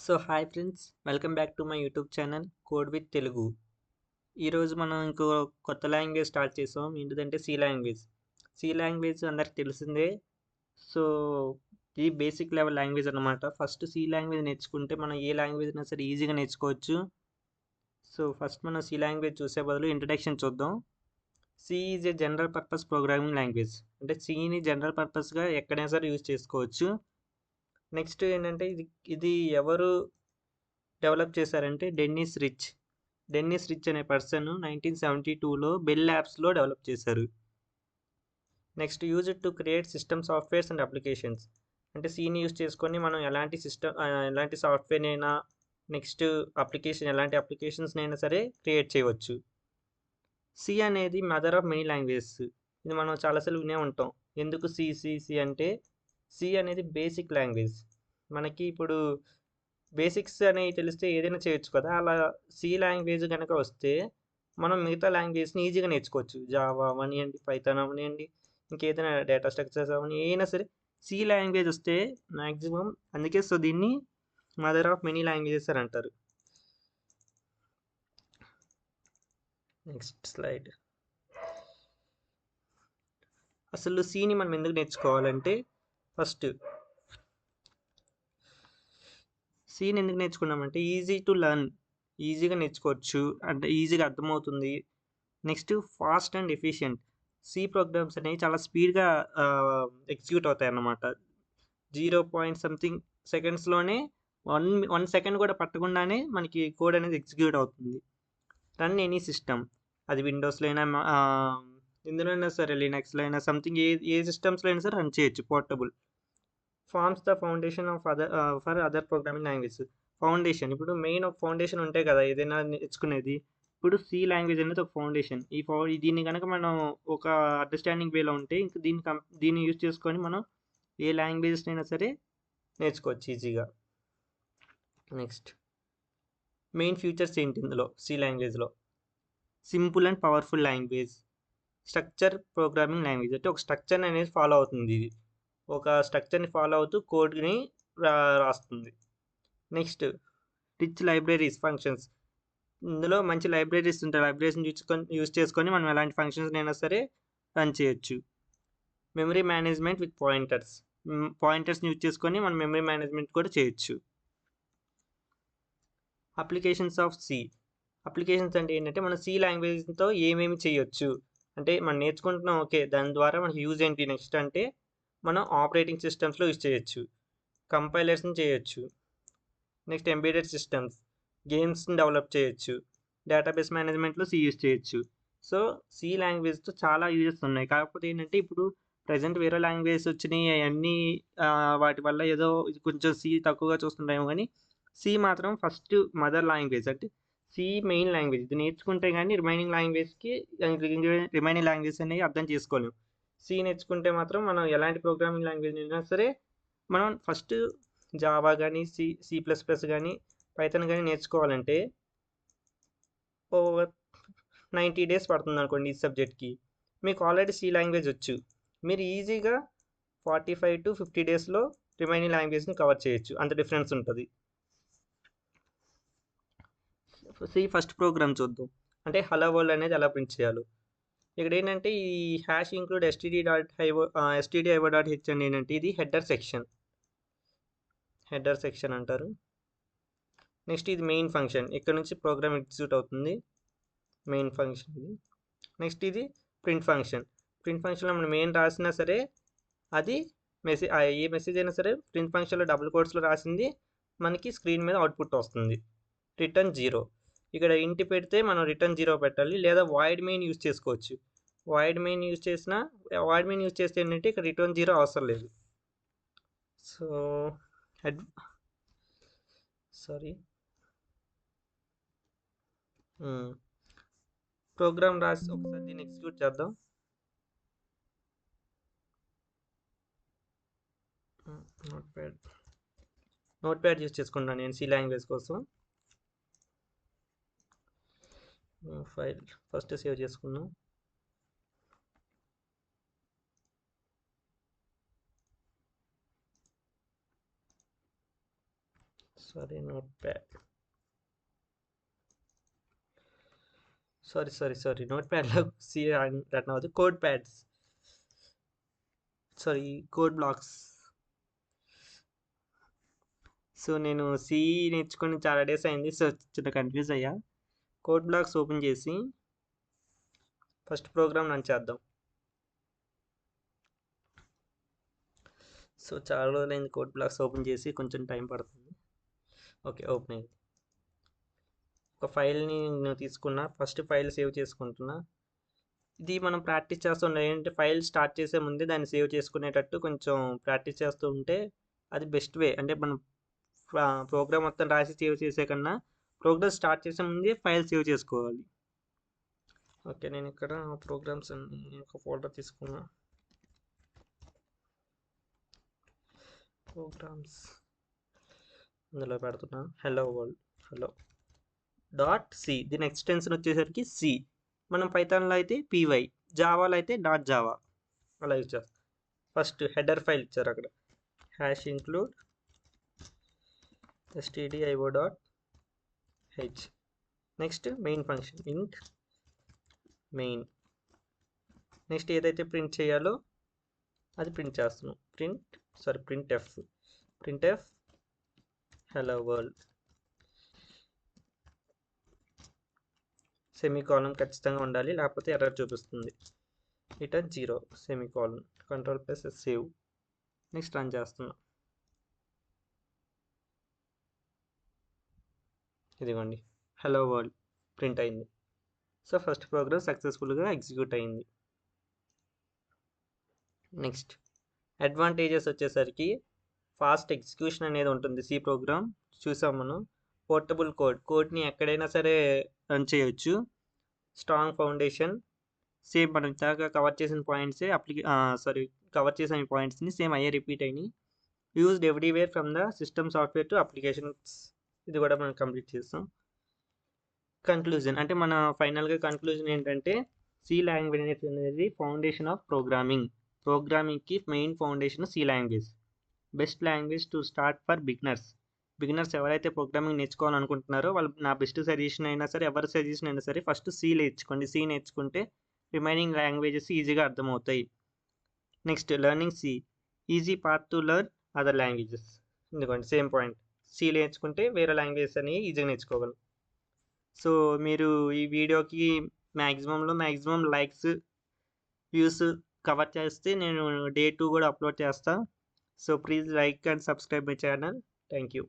So hi friends, welcome back to my YouTube channel code with Telugu. ఈరోజు మనం ఇంకో కొత్త లాంగ్వేజ్ స్టార్ట్ చేసాం. ఏంటిదంటే సి లాంగ్వేజ్. సి లాంగ్వేజ్ అందరికి తెలిసిందే. సో ఇది బేసిక్ లెవెల్ లాంగ్వేజ్ అనమాట. ఫస్ట్ సి లాంగ్వేజ్ నేర్చుకుంటే మనం ఏ లాంగ్వేజ్ అయినా సరే ఈజీగా నేర్చుకోవచ్చు. సో ఫస్ట్ మనం సి లాంగ్వేజ్ చూసే బదులు ఇంట్రడక్షన్ చూద్దాం. C is a general purpose programming language. అంటే సిని జనరల్ పర్పస్గా ఎక్కడైనా సరే యూజ్ చేసుకోవచ్చు. నెక్స్ట్ ఏంటంటే ఇది ఎవరు డెవలప్ చేశారంటే డెన్నిస్ రిచ్ అనే పర్సన్ 1972లో బెల్ ల్యాబ్స్లో డెవలప్ చేశారు. Next use to create system softwares and applications. అంటే సీని యూజ్ చేసుకొని మనం ఎలాంటి సాఫ్ట్వేర్ అయినా నెక్స్ట్ ఎలాంటి అప్లికేషన్స్ అయినా సరే క్రియేట్ చేయవచ్చు. సి అనేది మదర్ ఆఫ్ మెనీ లాంగ్వేజెస్. ఇది మనం చాలాసార్లు వినే ఉంటాం. ఎందుకు సి అంటే సి అనేది బేసిక్ లాంగ్వేజ్. మనకి ఇప్పుడు బేసిక్స్ అనేవి తెలిస్తే ఏదైనా చేయొచ్చు కదా. అలా సి లాంగ్వేజ్ కనుక వస్తే మనం మిగతా లాంగ్వేజ్ని ఈజీగా నేర్చుకోవచ్చు. జావా అవనివ్వండి, పైథాన్ అవనివ్వండి, ఇంకేదైనా డేటా స్ట్రక్చర్స్ అవని ఏదైనా సరే సి లాంగ్వేజ్ వస్తే మ్యాక్సిమం. అందుకే సో దీన్ని మదర్ ఆఫ్ మెనీ లాంగ్వేజెస్ అని అంటారు. Next slide. అసలు సిని మనం ఎందుకు నేర్చుకోవాలంటే ఫస్ట్ సీని ఎందుకు నేర్చుకున్నామంటే ఈజీ టు లర్న్, ఈజీగా నేర్చుకోవచ్చు, అంటే ఈజీగా అర్థమవుతుంది. Next fast and efficient. C programs అనేవి చాలా స్పీడ్గా ఎగ్జిక్యూట్ అవుతాయి అన్నమాట. 0 సెకండ్స్లోనే 1 సెకండ్ కూడా పట్టకుండానే మనకి కోడ్ అనేది ఎగ్జిక్యూట్ అవుతుంది. రన్ ఎనీ సిస్టమ్, అది విండోస్లో అయినా ఇందులో అయినా సరే, లినక్స్లో అయినా సంథింగ్ ఏ సిస్టమ్స్లో అయినా సరే రన్ చేయొచ్చు. Portable. Forms the foundation of for other programming language. Foundation, ఇప్పుడు మెయిన్ ఒక ఫౌండేషన్ ఉంటాయి కదా ఏదైనా నేర్చుకునేది. ఇప్పుడు సి లాంగ్వేజ్ అనేది ఒక ఫౌండేషన్. దీన్ని కనుక మనం ఒక అండర్స్టాండింగ్ వేలో ఉంటే ఇంక దీన్ని యూజ్ చేసుకొని మనం ఏ లాంగ్వేజెస్ అయినా సరే నేర్చుకోవచ్చు ఈజీగా. నెక్స్ట్ మెయిన్ ఫీచర్స్ ఏంటి ఇందులో సి లాంగ్వేజ్లో? Simple and powerful language. Structure programming language, అంటే ఒక స్ట్రక్చర్ అనేది ఫాలో అవుతుంది. ఇది ఒక స్ట్రక్చర్ని ఫాలో అవుతూ కోడ్ని రాస్తుంది. Next rich libraries functions. ఇందులో మంచి లైబ్రరీస్ ఉంటాయి. లైబ్రరీస్ని యూజ్ చేసుకొని మనం ఎలాంటి ఫంక్షన్స్ అయినా సరే రన్ చేయొచ్చు. మెమరీ మేనేజ్మెంట్ విత్ పాయింటర్స్ని యూజ్ చేసుకొని మనం మెమరీ మేనేజ్మెంట్ కూడా చేయొచ్చు. Applications of C. అప్లికేషన్స్ అంటే ఏంటంటే మనం సి లాంగ్వేజ్తో ఏమేమి చేయొచ్చు అంటే మనం నేర్చుకుంటున్నాం. ఓకే, దాని ద్వారా మనకి యూజ్ ఏంటి నెక్స్ట్ అంటే మనం ఆపరేటింగ్ సిస్టమ్స్లో యూజ్ చేయొచ్చు, కంపైలర్స్ని చేయొచ్చు, నెక్స్ట్ ఎంబెడెడ్ సిస్టమ్స్, గేమ్స్ని డెవలప్ చేయొచ్చు, డేటాబేస్ మేనేజ్మెంట్లో సి యూజ్ చేయొచ్చు. సో సి లాంగ్వేజ్తో చాలా యూజెస్ ఉన్నాయి. కాకపోతే ఏంటంటే ఇప్పుడు ప్రజెంట్ వేరే లాంగ్వేజ్ వచ్చినాయి అవన్నీ వాటి వల్ల ఏదో కొంచెం సి తక్కువగా చూస్తుంటాము. కానీ సి మాత్రం ఫస్ట్ మదర్ లాంగ్వేజ్. అంటే సి మెయిన్ లాంగ్వేజ్. ఇది నేర్చుకుంటే కానీ రిమైనింగ్ లాంగ్వేజ్ అనేవి అర్థం చేసుకోలేము. సి నేర్చుకుంటే మాత్రం మనం ఎలాంటి ప్రోగ్రామింగ్ లాంగ్వేజ్ అయినా సరే మనం ఫస్ట్ జావా కానీ సి++ కానీ పైథాన్ కానీ నేర్చుకోవాలంటే ఓవర్ 90 డేస్ పడుతుంది అనుకోండి ఈ సబ్జెక్ట్కి. మీకు ఆల్రెడీ సి లాంగ్వేజ్ వచ్చు, మీరు ఈజీగా 45 to 50 డేస్లో రిమైనింగ్ లాంగ్వేజ్ని కవర్ చేయొచ్చు. అంత డిఫరెన్స్ ఉంటుంది. సి ఫస్ట్ ప్రోగ్రామ్ చూద్దాం. అంటే హలో వరల్డ్ అనేది ఎలా ప్రింట్ చేయాలో. ఇక్కడ ఏంటంటే ఈ హ్యాష్ ఇంక్లూడ్ stdio.h అని ఏంటంటే ఇది హెడర్ సెక్షన్ అంటారు. నెక్స్ట్ ఇది మెయిన్ ఫంక్షన్, ఇక్కడ నుంచి ప్రోగ్రామ్ ఎగ్జిక్యూట్ అవుతుంది. మెయిన్ ఫంక్షన్ ఇది. నెక్స్ట్ ఇది ప్రింట్ ఫంక్షన్లో మనం మెయిన్ రాసినా సరే అది ఏ మెసేజ్ అయినా సరే ప్రింట్ ఫంక్షన్లో డబుల్ కోట్స్లో రాసింది మనకి స్క్రీన్ మీద అవుట్పుట్ వస్తుంది. రిటర్న్ 0. ఇక్కడ ఇంటి పెడితే మనం రిటర్న్ 0 పెట్టాలి, లేదా వాయిడ్ మెయిన్ యూజ్ చేసుకోవచ్చు. వాయిడ్ మెయిన్ యూజ్ చేస్తే ఏంటంటే ఇక్కడ రిటర్న్ 0 అవసరం లేదు. సో ప్రోగ్రామ్ రాసి ఒకసారి దీన్ని ఎగ్జిక్యూట్ చేద్దాం. నోట్ ప్యాడ్ యూజ్ చేసుకుంటాను నేను సి లాంగ్వేజ్ కోసం. ఫైల్ ఫస్ట్ సేవ్ చేసుకున్నాం. Sorry note pad sorry note ప్యాడ్లో సి రన్ అవ్వదు, code pads, sorry code blocks. So నేను సి నేర్చుకొని చాలా డేస్ అయింది, సో చిన్న కన్ఫ్యూజ్ అయ్యా. కోడ్ బ్లాక్స్ ఓపెన్ చేసి ఫస్ట్ ప్రోగ్రామ్ రన్ చేద్దాం. సో చాలా రోజులైంది కోడ్ బ్లాక్స్ ఓపెన్ చేసి, కొంచెం టైం పడుతుంది. ఓకే, ఓపెన్ అయింది. ఒక ఫైల్ని నేను తీసుకున్నా, ఫస్ట్ ఫైల్ సేవ్ చేసుకుంటున్నా. ఇది మనం ప్రాక్టీస్ చేస్తుండే, ఏంటంటే ఫైల్ స్టార్ట్ చేసే ముందే దాన్ని సేవ్ చేసుకునేటట్టు కొంచెం ప్రాక్టీస్ చేస్తూ ఉంటే అది బెస్ట్ వే. అంటే మనం ప్రోగ్రామ్ మొత్తం రాసి సేవ్ చేసే కన్నా ప్రోగ్రామ్ స్టార్ట్ చేసే ముందే ఫైల్ సేవ్ చేసుకోవాలి. ఓకే, నేను ఇక్కడ ప్రోగ్రామ్స్ అన్ని ఒక ఫోల్డర్ తీసుకున్నా. ప్రోగ్రామ్స్ అందులో పెడుతున్నా hello world, hello dot C. దీని ఎక్స్టెన్షన్ వచ్చేసరికి సి. మనం పైథాన్లో అయితే పీవై, జావాలో అయితే డాట్ జావా అలా యూజ్ చేస్తాం. ఫస్ట్ హెడర్ ఫైల్ ఇచ్చారు అక్కడ, hash include stdio.h. Next main function int main. Next ఏదైతే ప్రింట్ చేయాలో అది ప్రింట్ చేస్తున్నాం. Print F hello world. Semicolon ఖచ్చితంగా ఉండాలి, లేకపోతే ఎర్రర్ చూపిస్తుంది. Return 0 semicolon. Control plus save. Next run చేస్తున్నాం. ఇదిగోండి హలో వరల్డ్ ప్రింట్ అయింది. సో ఫస్ట్ ప్రోగ్రామ్ సక్సెస్ఫుల్గా ఎగ్జిక్యూట్ అయింది. నెక్స్ట్ అడ్వాంటేజెస్ వచ్చేసరికి ఫాస్ట్ ఎగ్జిక్యూషన్ అనేది ఉంటుంది. సి ప్రోగ్రామ్ చూసాం మనం. పోర్టబుల్ కోడ్ని ఎక్కడైనా సరే రన్ చేయొచ్చు. స్ట్రాంగ్ ఫౌండేషన్, సేమ్ మనం ఇందాక కవర్ చేసిన పాయింట్సే కవర్ చేసిన పాయింట్స్ని సేమ్ అయ్యే రిపీట్ అయినాయి. Used everywhere from the system software to applications. ఇది కూడా మనం కంప్లీట్ చేస్తాం. కన్క్లూజన్ అంటే మన ఫైనల్గా కన్క్లూజన్ ఏంటంటే సి లాంగ్వేజ్ అనేది ఫౌండేషన్ ఆఫ్ ప్రోగ్రామింగ్కి main foundation C language. Best language to start for beginners ఎవరైతే ప్రోగ్రామింగ్ నేర్చుకోవాలనుకుంటున్నారో వాళ్ళు నా బెస్ట్ సజెషన్ అయినా సరే, ఎవరి సజెషన్ అయినా సరే ఫస్ట్ సి నేర్చుకోండి. సి నేర్చుకుంటే రిమైనింగ్ లాంగ్వేజెస్ ఈజీగా అర్థమవుతాయి. Next learning C easy path to learn other languages. ఎందుకంటే సేమ్ పాయింట్, సి నేర్చుకుంటే వేరే లాంగ్వేజెస్ అనేవి ఈజీగా నేర్చుకోగలం. సో మీరు ఈ వీడియోకి మ్యాక్సిమం లైక్స్, వ్యూస్ కవర్ చేస్తే నేను Day 2 కూడా అప్లోడ్ చేస్తాను. So please like and subscribe my channel. Thank you.